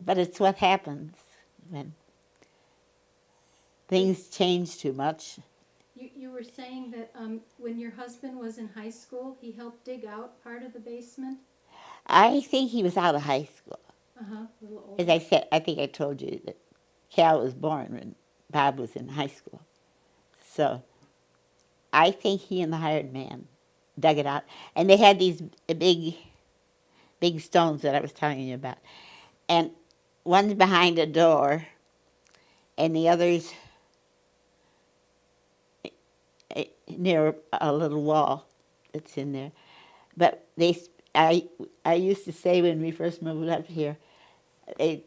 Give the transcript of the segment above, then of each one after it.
But it's what happens when things change too much. You were saying that when your husband was in high school, he helped dig out part of the basement? I think he was out of high school. Uh-huh, a little As older. I said, I think I told you that Cal was born when Bob was in high school. So I think he and the hired man dug it out. And they had these big stones that I was telling you about. And one's behind a door, and the other's near a little wall that's in there. But I used to say when we first moved up here, they,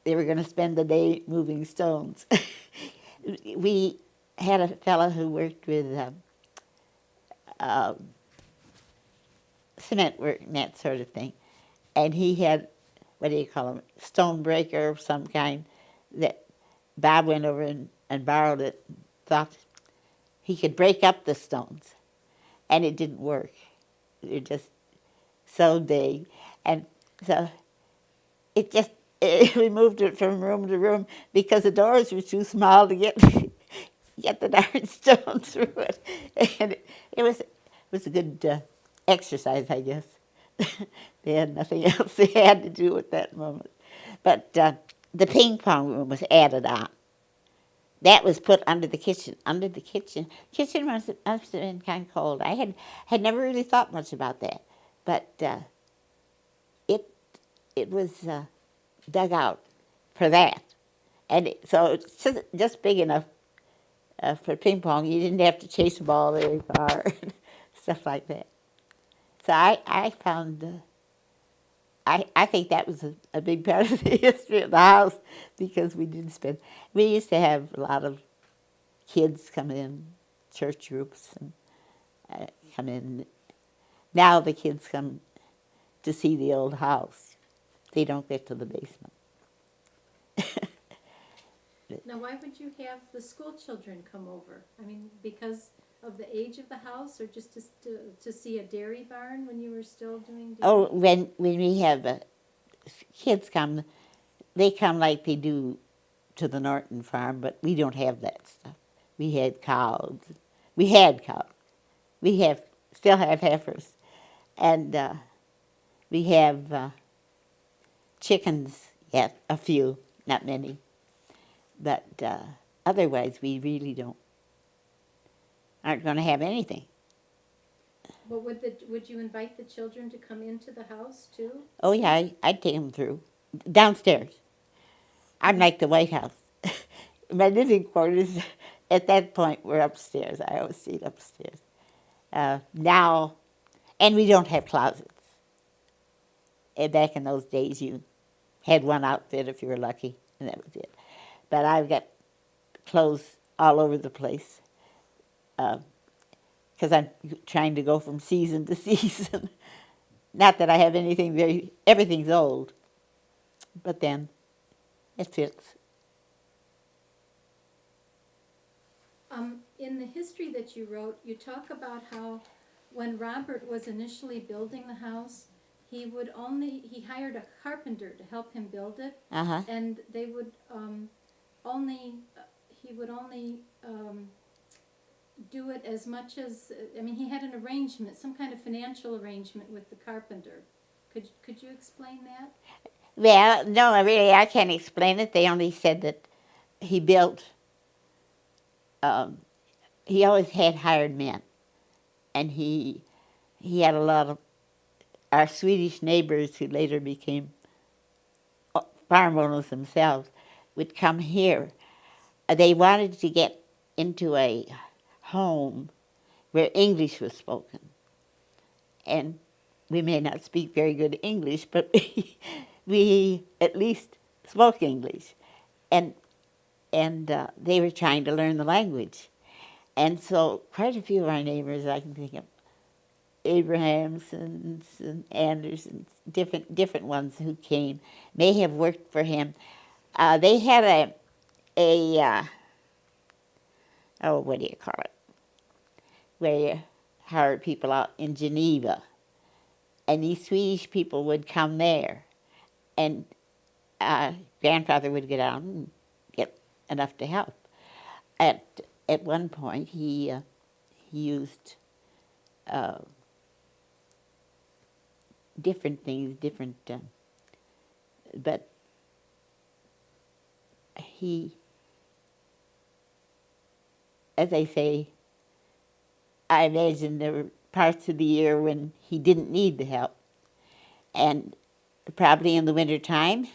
they were going to spend the day moving stones. We had a fellow who worked with uh, cement work and that sort of thing, and he had, what do you call them, stone breaker of some kind that Bob went over and borrowed it, thought he could break up the stones, and it didn't work. They're just so big, and so we moved it from room to room because the doors were too small to get the darn stone through it, and it was a good exercise, I guess. They had nothing else they had to do at that moment, but the ping pong room was added on. That was put under the kitchen. Under the kitchen, must have been kind of cold. I had never really thought much about that, but it it was dug out for that, and so it's just big enough for ping pong. You didn't have to chase the ball very far, stuff like that. So I found. I think that was a big part of the history of the house because we used to have a lot of kids come in, church groups, and come in. Now the kids come to see the old house. They don't get to the basement. Now, why would you have the school children come over? I mean, because of the age of the house, or just to see a dairy barn when you were still doing dairy? Oh, when we have kids come, they come like they do to the Norton farm, but we don't have that stuff. We had cows. We had cows. We still have heifers, and we have chickens yet, a few, not many, but otherwise we really aren't going to have anything. But would you invite the children to come into the house too? Oh yeah, I'd take them through downstairs. I'm like the White House. My living quarters at that point were upstairs. I always stayed upstairs. Now, and we don't have closets. And back in those days, you had one outfit if you were lucky, and that was it. But I've got clothes all over the place because I'm trying to go from season to season. Not that I have everything's old, but then it fits. In the history that you wrote, you talk about how when Robert was initially building the house, he hired a carpenter to help him build it, Uh-huh. and they would only he would only do it as much as, I mean, he had an arrangement, some kind of financial arrangement with the carpenter. Could you explain that? Well, no, I can't explain it. They only said that he built, he always had hired men. And he had a lot of our Swedish neighbors who later became farm owners themselves would come here. They wanted to get into a home where English was spoken. And we may not speak very good English, but we at least spoke English. And they were trying to learn the language. And so quite a few of our neighbors, I can think of, Abrahamsons and Andersons, different ones who came, may have worked for him. They had what do you call it, where you hired people out in Geneva. And these Swedish people would come there and grandfather would get out and get enough to help. At one point, he used uh, different things, but he, as I say, I imagine there were parts of the year when he didn't need the help. And probably in the winter time,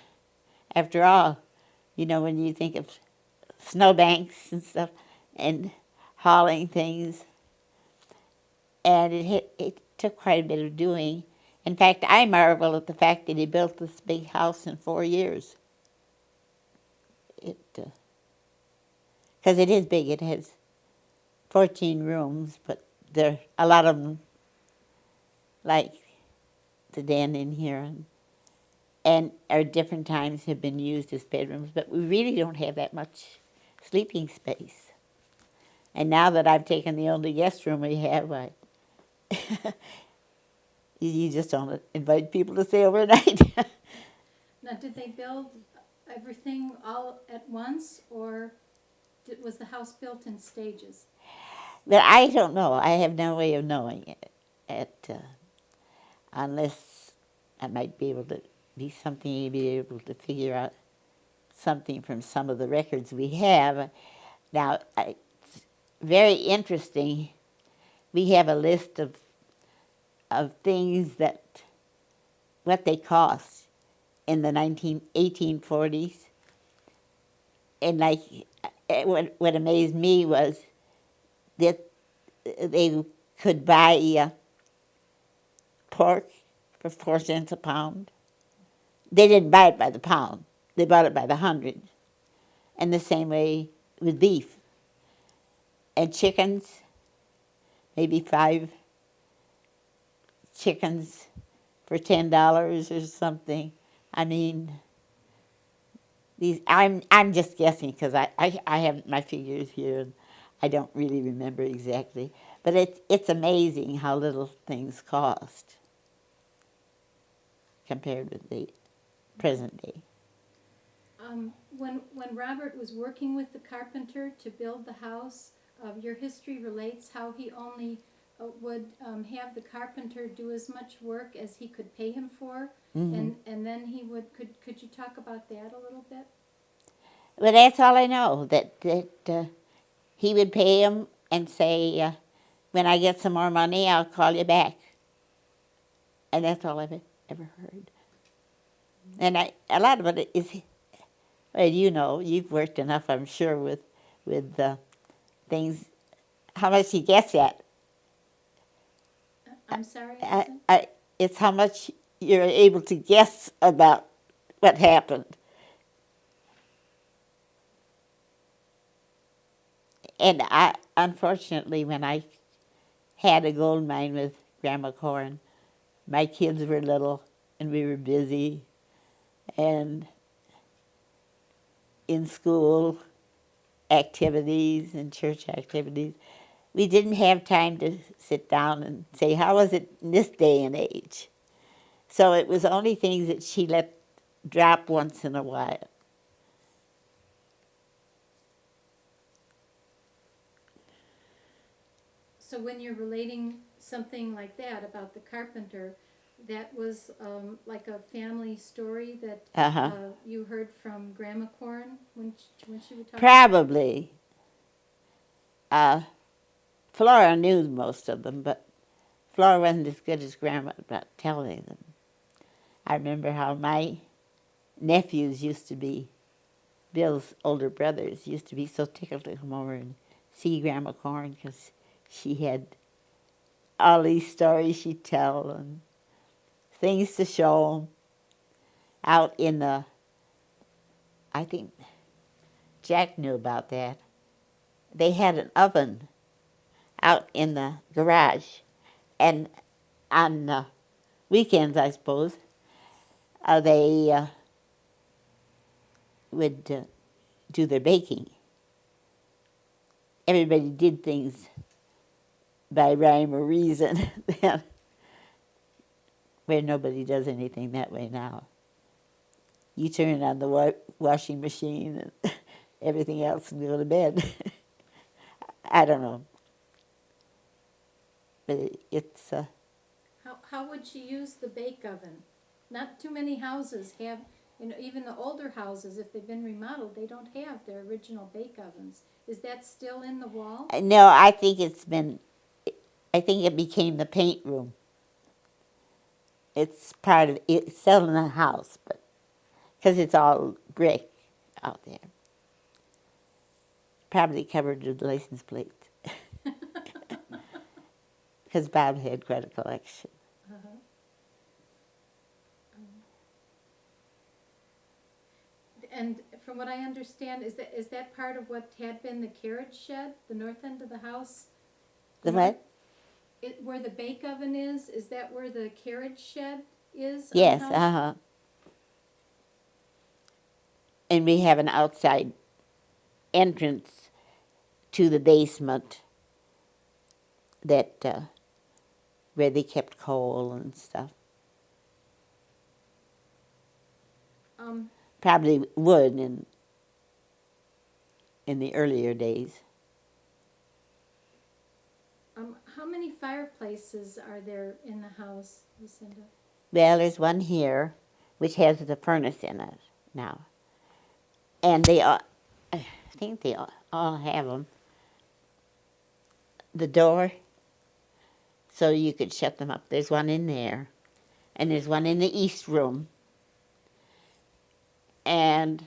after all, when you think of snowbanks and stuff and hauling things, and it took quite a bit of doing. In fact, I marvel at the fact that he built this big house in 4 years. Because it is big. It has 14 rooms, but there a lot of them, like the den in here, and at different times have been used as bedrooms. But we really don't have that much sleeping space. And now that I've taken the only guest room we have, you just don't invite people to stay overnight. Now, did they build everything all at once, or was the house built in stages? But I don't know. I have no way of knowing it, unless I might be able to be able to figure out something from some of the records we have. Now, it's very interesting. We have a list of things what they cost in the 1840s. And what amazed me was that they could buy pork for 4 cents a pound. They didn't buy it by the pound. They bought it by the hundred. And the same way with beef. And chickens, maybe 5 chickens for $10 or something. I mean, I'm just guessing because I have my figures here and I don't really remember exactly. But it's amazing how little things cost compared with the present day. When Robert was working with the carpenter to build the house, your history relates how he only would have the carpenter do as much work as he could pay him for, and then he would. Could you talk about that a little bit? Well, that's all I know. That he would pay him and say, "When I get some more money, I'll call you back." And that's all I've ever heard. And a lot of it is, well, you've worked enough, I'm sure, with things. How much he gets at. I'm sorry. It's how much you're able to guess about what happened. And unfortunately, when I had a gold mine with Grandma Corron, my kids were little and we were busy and in school activities and church activities. We didn't have time to sit down and say, how was it in this day and age? So it was only things that she let drop once in a while. So when you're relating something like that about the carpenter, that was like a family story that you heard from Grandma Corron when she would talk? Probably. Flora knew most of them, but Flora wasn't as good as Grandma about telling them. I remember how my nephews used to be, Bill's older brothers, used to be so tickled to come over and see Grandma Corron because she had all these stories she'd tell and things to show them out in the, I think Jack knew about that. They had an oven out in the garage, and on weekends, I suppose, they would do their baking. Everybody did things by rhyme or reason, where nobody does anything that way now. You turn on the washing machine and everything else and go to bed. I don't know. But it's, How would she use the bake oven? Not too many houses have, even the older houses, if they've been remodeled, they don't have their original bake ovens. Is that still in the wall? no, I think I think it became the paint room. It's part of, it's still in the house, but, because it's all brick out there. Probably covered with license plates. Because Bob had quite a collection. Uh-huh. And from what I understand, is that part of what had been the carriage shed, the north end of the house? The what? Where the bake oven is that where the carriage shed is? Yes, on the house? And we have an outside entrance to the basement that where they kept coal and stuff. Probably wood in the earlier days. How many fireplaces are there in the house, Lucinda? Well, there's one here, which has the furnace in it now. And I think they all have them. The door, so you could shut them up. There's one in there. And there's one in the east room. And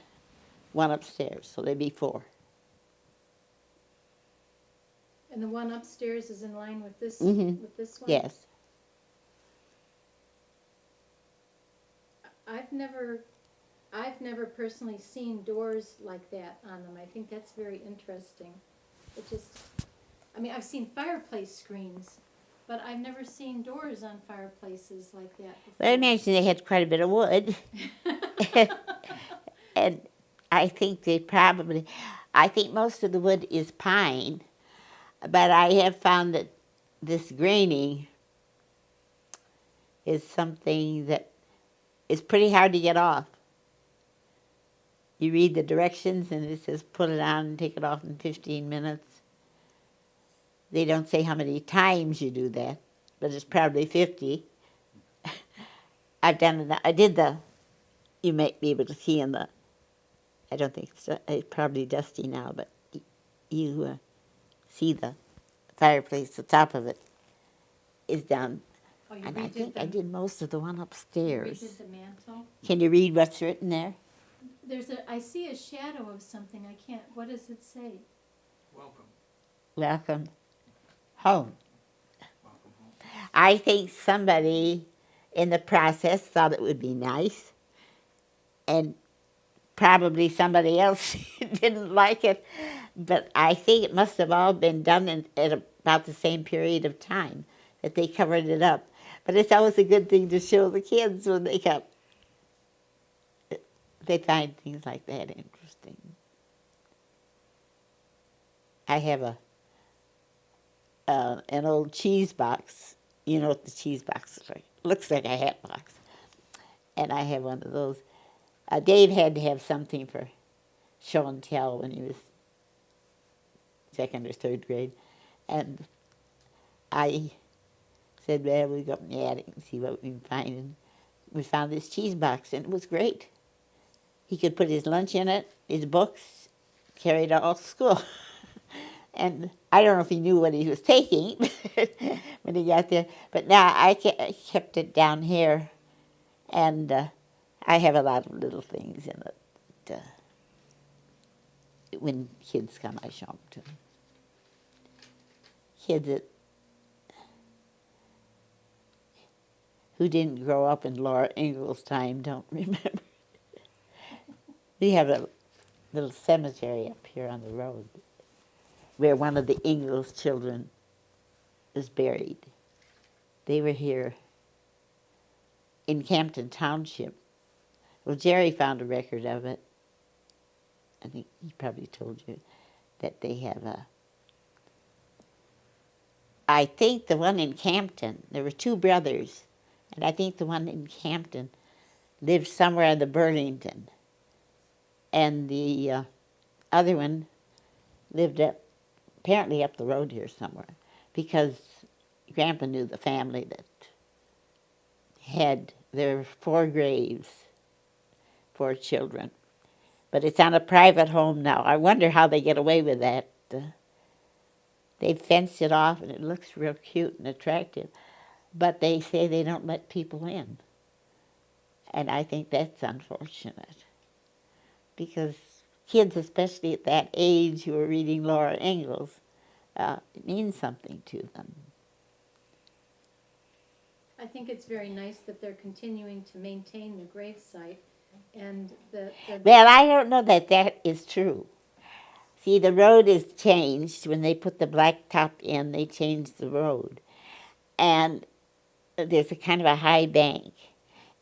one upstairs, so there'd be 4. And the one upstairs is in line with this Mhm. with this one? Yes. I've never personally seen doors like that on them. I think that's very interesting. I've seen fireplace screens, but I've never seen doors on fireplaces like that before. Well, I imagine they had quite a bit of wood. And I think I think most of the wood is pine, but I have found that this graining is something that is pretty hard to get off. You read the directions and it says put it on and take it off in 15 minutes. They don't say how many times you do that, but it's probably 50. I've done it. I did you might be able to see in the, I don't think it's probably dusty now, but you see the fireplace, the top of it is down. Oh, you And I think I redid did most of the one you upstairs. redid the mantle? Can you read what's written there? I see a shadow of something. I can't, what does it say? Welcome. Welcome home. Welcome home. I think somebody in the process thought it would be nice, and probably somebody else didn't like it, but I think it must have all been done at about the same period of time that they covered it up. But it's always a good thing to show the kids when they come. They find things like that interesting. I have an old cheese box. You know what the cheese box is like. Looks like a hat box. And I have one of those. Dave had to have something for show and tell when he was 2nd or 3rd grade. And I said, well, we'll go up in the attic and see what we can find. And we found this cheese box, and it was great. He could put his lunch in it, his books, carry it all to school. And I don't know if he knew what he was taking when he got there. But now I kept it down here, and I have a lot of little things in it. When kids come, I show them to them. Kids who didn't grow up in Laura Ingalls' time don't remember. We have a little cemetery up here on the road where one of the Ingalls children is buried. They were here in Campton Township. Well, Jerry found a record of it. I think he probably told you that they have I think the one in Campton, there were 2 brothers, and I think the one in Campton lived somewhere in the Burlington, and the other one lived apparently up the road here somewhere, because Grandpa knew the family that had there were 4 graves, 4 children. But it's on a private home now. I wonder how they get away with that. They've fenced it off, and it looks real cute and attractive. But they say they don't let people in. And I think that's unfortunate. Because kids, especially at that age, who are reading Laura Ingalls, it means something to them. I think it's very nice that they're continuing to maintain the gravesite and the Well, I don't know that that is true. See, the road is changed. When they put the blacktop in, they changed the road. And there's a kind of a high bank.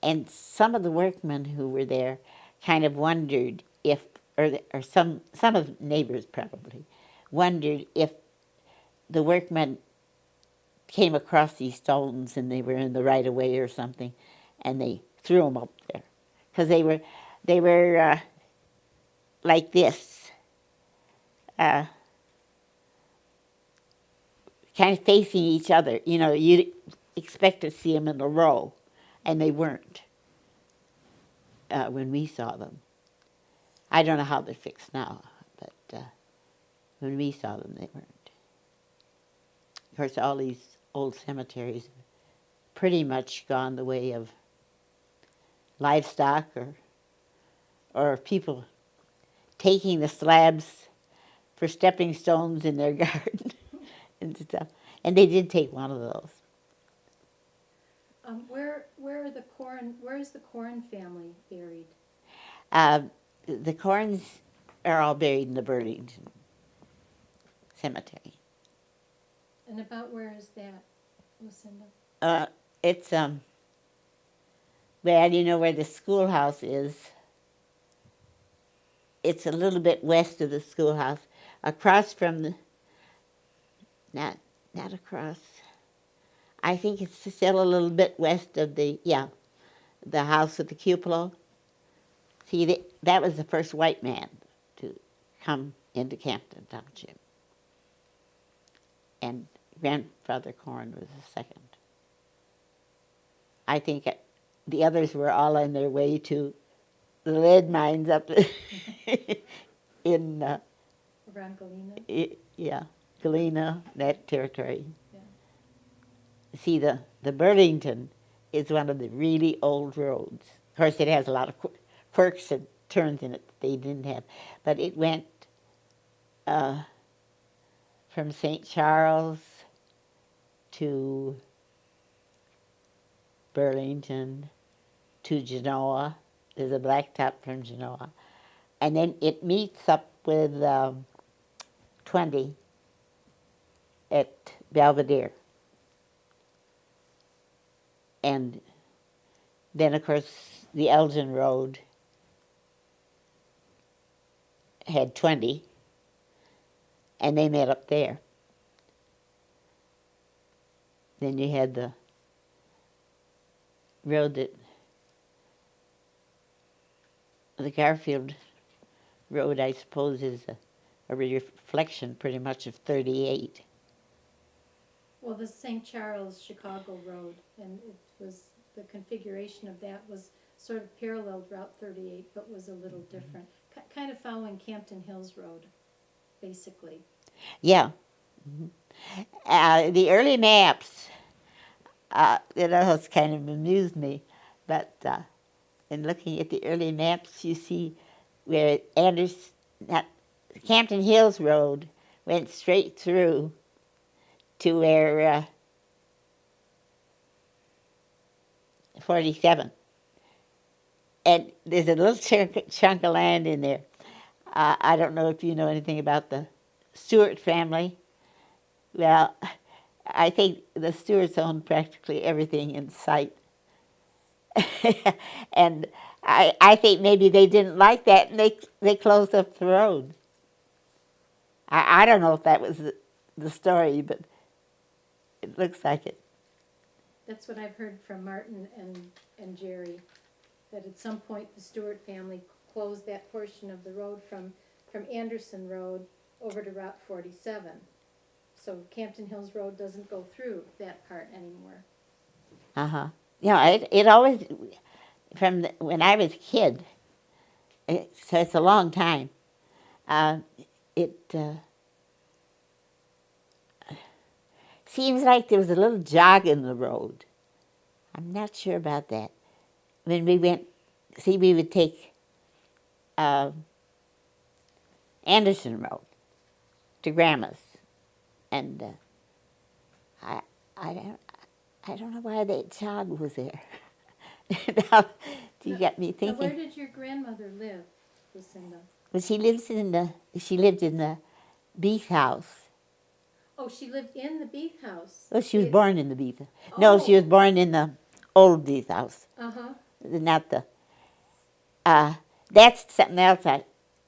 And some of the workmen who were there kind of wondered if, or some of the neighbors probably, wondered if the workmen came across these stones and they were in the right of way or something, and they threw them up there. Because they were like this. Kind of facing each other. You know, you'd expect to see them in a row, and they weren't when we saw them. I don't know how they're fixed now, but when we saw them, they weren't. Of course, all these old cemeteries have pretty much gone the way of livestock or people taking the slabs for stepping stones in their garden and stuff. And they did take one of those. where is the Corron family buried? The Corrons are all buried in the Burlington Cemetery. And about where is that, Lucinda? It's well, you know where the schoolhouse is. It's a little bit west of the schoolhouse, across from the. Not across. I think it's still a little bit west of the house with the cupola. See, that was the first white man to come into Campton Township. And Grandfather Corron was the second. I think the others were all on their way to the lead mines up in Around Galena? Galena, that territory. Yeah. See, the Burlington is one of the really old roads. Of course, it has a lot of quirks and turns in it that they didn't have. But it went from St. Charles to Burlington to Genoa. There's a blacktop from Genoa. And then it meets up with 20 at Belvedere. And then, of course, the Elgin Road had 20, and they met up there. Then you had the road the Garfield Road, I suppose, is a reflection pretty much of 38. Well, the St. Charles Chicago Road, and it was, the configuration of that was sort of paralleled Route 38, but was a little different. Kind of following Campton Hills Road, basically. Yeah. Mm-hmm. The early maps, it's kind of amused me, but in looking at the early maps, you see where Campton Hills Road went straight through to where 47. And there's a little chunk of land in there. I don't know if you know anything about the Stewart family. Well, I think the Stewarts owned practically everything in sight. And I think maybe they didn't like that, and they closed up the road. I don't know if that was the story, but it looks like it. That's what I've heard from Martin and Jerry. that at some point the Stewart family closed that portion of the road from Anderson Road over to Route 47. So Campton Hills Road doesn't go through that part anymore. Uh-huh. It always, when I was a kid, so it's a long time, it seems like there was a little jog in the road. I'm not sure about that. When we went, we would take Anderson Road to Grandma's, and I don't know why that jog was there. Now, you got me Now, where thinking. did your grandmother live, Lucinda? Well, she lived in the Beith house. Oh, she lived in the Beith house. Well, she was born in the Beith. Oh. No, she was born in the old Beith house, Uh-huh. not the. That's something else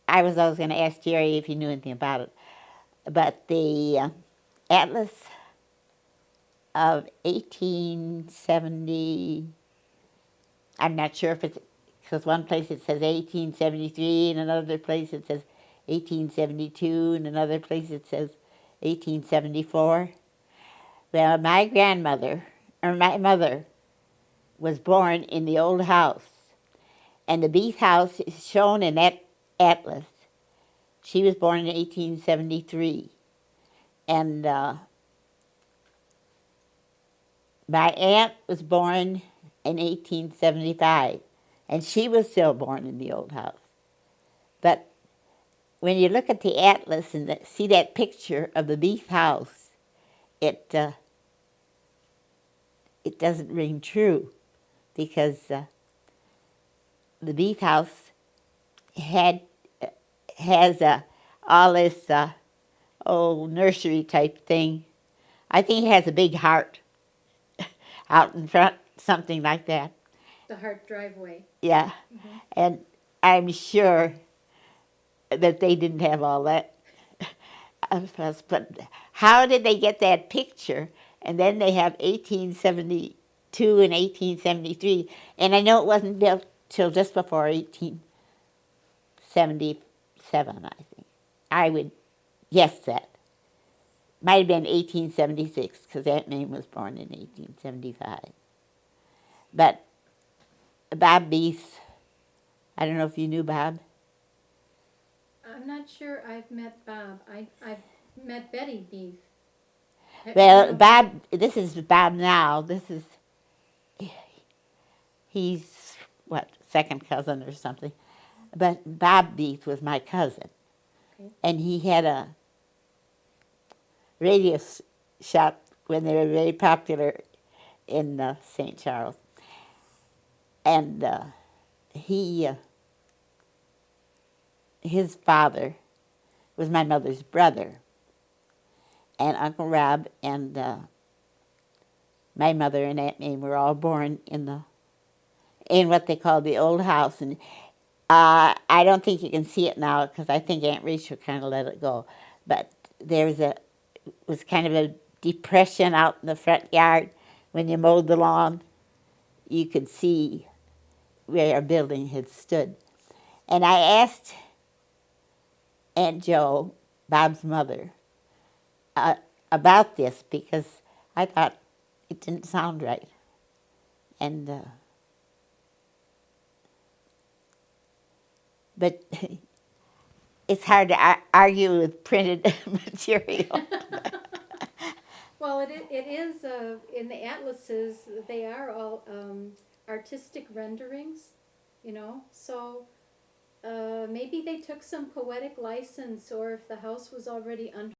I was always going to ask Jerry if he knew anything about it. But the Atlas of 1870, I'm not sure if it's, because one place it says 1873, and another place it says 1872, and another place it says 1874. Well, my grandmother, or my mother, was born in the old house, and the Beith house is shown in that atlas. She was born in 1873, and my aunt was born in 1875, and she was still born in the old house. But when you look at the atlas and see that picture of the Beith house, it doesn't ring true, because the Beith house has all this old nursery type thing. I think it has a big heart out in front, something like that. The Hart driveway. Yeah, and I'm sure that they didn't have all that fuss. But how did they get that picture? And then they have 1872 and 1873, and I know it wasn't built till just before 1877, I think. I would guess that. Might have been 1876, because Aunt Mame was born in 1875. But Bob Beith, I don't know if you knew Bob. I'm not sure I've met Bob. I've met Betty Beith. Well, Bob, this is Bob now. He's, what, second cousin or something. But Bob Beith was my cousin. Okay. And he had a radio shop when they were very popular in St. Charles. And his father was my mother's brother. And Uncle Rob and my mother and Aunt Mame were all born in what they call the old house. And I don't think you can see it now, because I think Aunt Rachel kind of let it go. But there was kind of a depression out in the front yard. When you mowed the lawn, you could see where our building had stood. And I asked Aunt Jo, Bob's mother, about this, because I thought it didn't sound right. And but it's hard to argue with printed material. Well, it is in the atlases. They are all artistic renderings, So maybe they took some poetic license, or if the house was already under